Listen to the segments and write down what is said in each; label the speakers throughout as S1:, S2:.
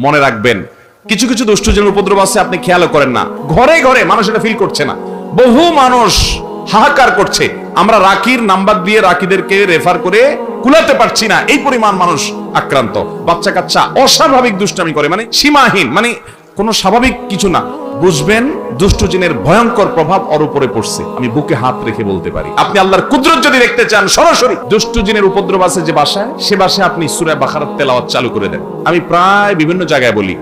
S1: মনে রাখবেন, কিছু কিছু দুষ্ট জিনের উপদ্রব আছে, আপনি খেয়ালও করেন না। ঘরে ঘরে মানুষ এটা ফিল করছে না। বহু মানুষ হাহাকার করছে, আমরা রাকির নাম্বার দিয়ে রাকিদেরকে রেফার করে কুলাতে পারছি না, এই পরিমাণ মানুষ আক্রান্ত। বাচ্চা কাচ্চা অস্বাভাবিক দুষ্টামি করে, মানে সীমাহীন, মানে কোনো স্বাভাবিক কিছু না। বুঝবেন দুষ্ট জিনের ভয়ঙ্কর প্রভাব ওর উপরে পড়ছে। আমি বুকে হাত রেখে বলতে পারি, আপনি আল্লাহর কুদরত যদি দেখতে চান সরাসরি, দুষ্ট জিনের উপদ্রব আছে যে বাসায়, সে বাসায় আপনি সূরা বাকারার তেলাওয়াত চালু করে দেন। আমি প্রায় বিভিন্ন জায়গায় বলি।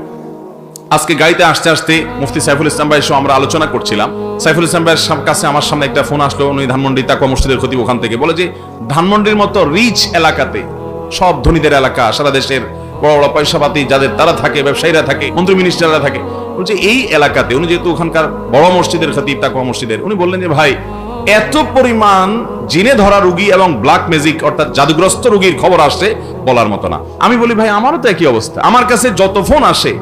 S1: আজকে গাড়িতে আসতে আসতে মুফতি সাইফুল ইসলাম ভাইয়ের সঙ্গে আমরা আলোচনা করছিলাম। সাইফুল ইসলাম ভাইয়ের কাছে আমার সামনে একটা ফোন আসলো, উনি ধানমন্ডি তাকওয়া মসজিদের খতিব, ওখান থেকে বলে যে ধানমন্ডির মতো রিচ এলাকাতে, সব ধনীদের এলাকা, সারা দেশের বড় বড় পয়সাপাতি যাদের তারা থাকে, ব্যবসায়ীরা থাকে, মন্ত্রী মিনিস্টাররা থাকে, বলছে এই এলাকাতে, উনি যেহেতু ওখানকার বড় মসজিদের খতিব তাকওয়া মসজিদের, উনি বললেন যে ভাই এত পরিমাণ জিনে ধরা রোগী এবং ব্ল্যাক ম্যাজিক অর্থাৎ জাদুগ্রস্ত রোগীর খবর আসছে বলার মতো না। আমি বলি ভাই আমারও তো একই অবস্থা, আমার কাছে যত ফোন আসে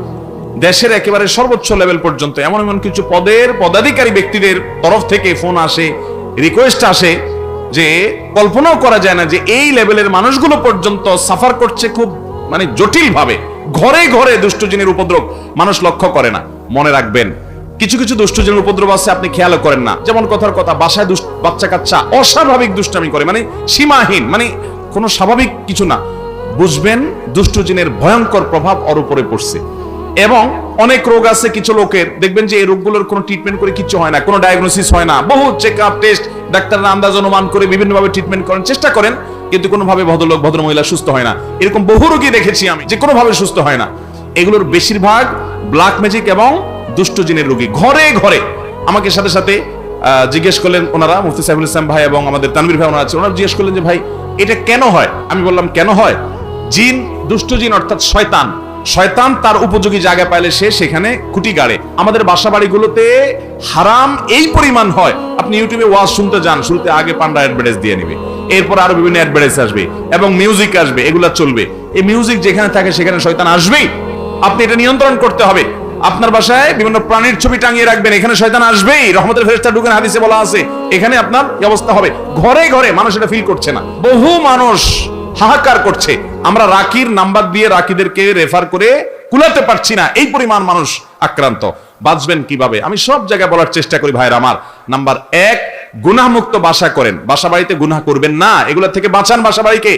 S1: দেশের একেবারে সর্বোচ্চ লেভেল পর্যন্ত এমন এমন কিছু পদাধিকারী ব্যক্তিদের তরফ থেকে ফোন আসে, রিকোয়েস্ট আসে যে কল্পনাও করা যায় না যে এই লেভেলের মানুষগুলো পর্যন্ত সাফার করছে খুব মানে জটিল ভাবে। ঘরে ঘরে দুষ্ট জিনের উপদ্রব মানুষ লক্ষ্য করে না। মনে রাখবেন, কিছু কিছু দুষ্ট জিনের উপদ্রব আছে, আপনি খেয়ালও করেন না। যেমন কথার কথা, বাসায় বাচ্চা কাচ্চা অস্বাভাবিক দুষ্টামি করে, মানে সীমাহীন, মানে কোনো স্বাভাবিক কিছু না। বুঝবেন দুষ্ট জিনের ভয়ঙ্কর প্রভাব ওর উপরে পড়ছে। এবং অনেক রোগ আছে কিছু লোকের, দেখবেন যে এই রোগগুলোর কোনো ট্রিটমেন্ট করে কিছু হয় না, কোনো ডায়াগনোসিস হয় না, বহু চেকআপ টেস্ট, ডাক্তাররা আন্দাজ অনুমান করে বিভিন্নভাবে ট্রিটমেন্ট করেন, চেষ্টা করেন, কিন্তু কোনোভাবে ভদ্রলোক ভদ্রমহিলা সুস্থ হয় না। এরকম বহু রোগী দেখেছি আমি, যে কোনোভাবে সুস্থ হয় না। এগুলোর বেশিরভাগ ব্ল্যাক ম্যাজিক এবং দুষ্ট জিনের রোগী। ঘরে ঘরে আমাকে সাথে সাথে জিজ্ঞেস করলেন ওনারা, মুফতি সাইফুল ইসলাম ভাই এবং আমাদের তানভীর ভাই ওনারা আছে, ওনারা জিজ্ঞেস করলেন যে ভাই এটা কেন হয়? আমি বললাম কেন হয়, জিন, দুষ্ট জিন অর্থাৎ শয়তান তার উপযোগী জায়গা পাইলে সে সেখানে খুঁটি গাড়ে। আমাদের বাসা বাড়িগুলোতে হারাম এই পরিমাণ হয়, আপনি ইউটিউবে ওয়াজ শুনতে যান, শুরুতে আগে পান্ডা অ্যাডভার্টাইজ দিয়ে নিবে, এরপর আরো বিভিন্ন অ্যাডভার্টাইজ আসবে এবং মিউজিক আসবে, এগুলা চলবে। এই মিউজিক যেখানে থাকে সেখানে শয়তান আসবেই। আপনি এটা নিয়ন্ত্রণ করতে হবে। আপনার বাসায় বিভিন্ন প্রাণীর ছবি টাঙিয়ে রাখবেন, এখানে শয়তান আসবেই। রহমতের ফেরেশতা ঢুকেন, হাদিসে বলা আছে, এখানে আপনার এই অবস্থা হবে। ঘরে ঘরে মানুষ এটা ফিল করছে না। বহু মানুষ হাহাকার করছে, আমরা রাকির নাম্বার দিয়ে রাকিদেরকে রেফার করে কুলাতে পারছি না, এই পরিমাণ মানুষ আক্রান্ত। বাঁচবেন কিভাবে? আমি সব জায়গায় বলার চেষ্টা করি ভাইরা আমার। নাম্বার 1, গুনাহমুক্ত বাসা করেন, বাসা বাড়িতে গুনাহ করবেন না, এগুলো থেকে বাঁচান বাসা বাড়িকে।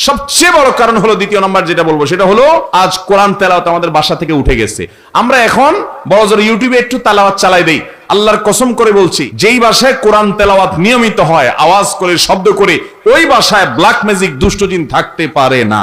S1: সবচেয়ে বড় কারণ হলো, দ্বিতীয় নাম্বার যেটা বলবো সেটা হলো, আজ কোরআন তেলাওয়াত আমাদের বাসা থেকে উঠে গেছে। আমরা এখন বড় জোর ইউটিউবে একটু তেলাওয়াত চালাই দেই। আল্লাহর কসম করে বলছি, যেই বাসায় কোরআন তেলাওয়াত নিয়মিত হয়, আওয়াজ করে, শব্দ করে, ওই বাসায় ব্ল্যাক ম্যাজিক দুষ্ট জিন থাকতে পারে না।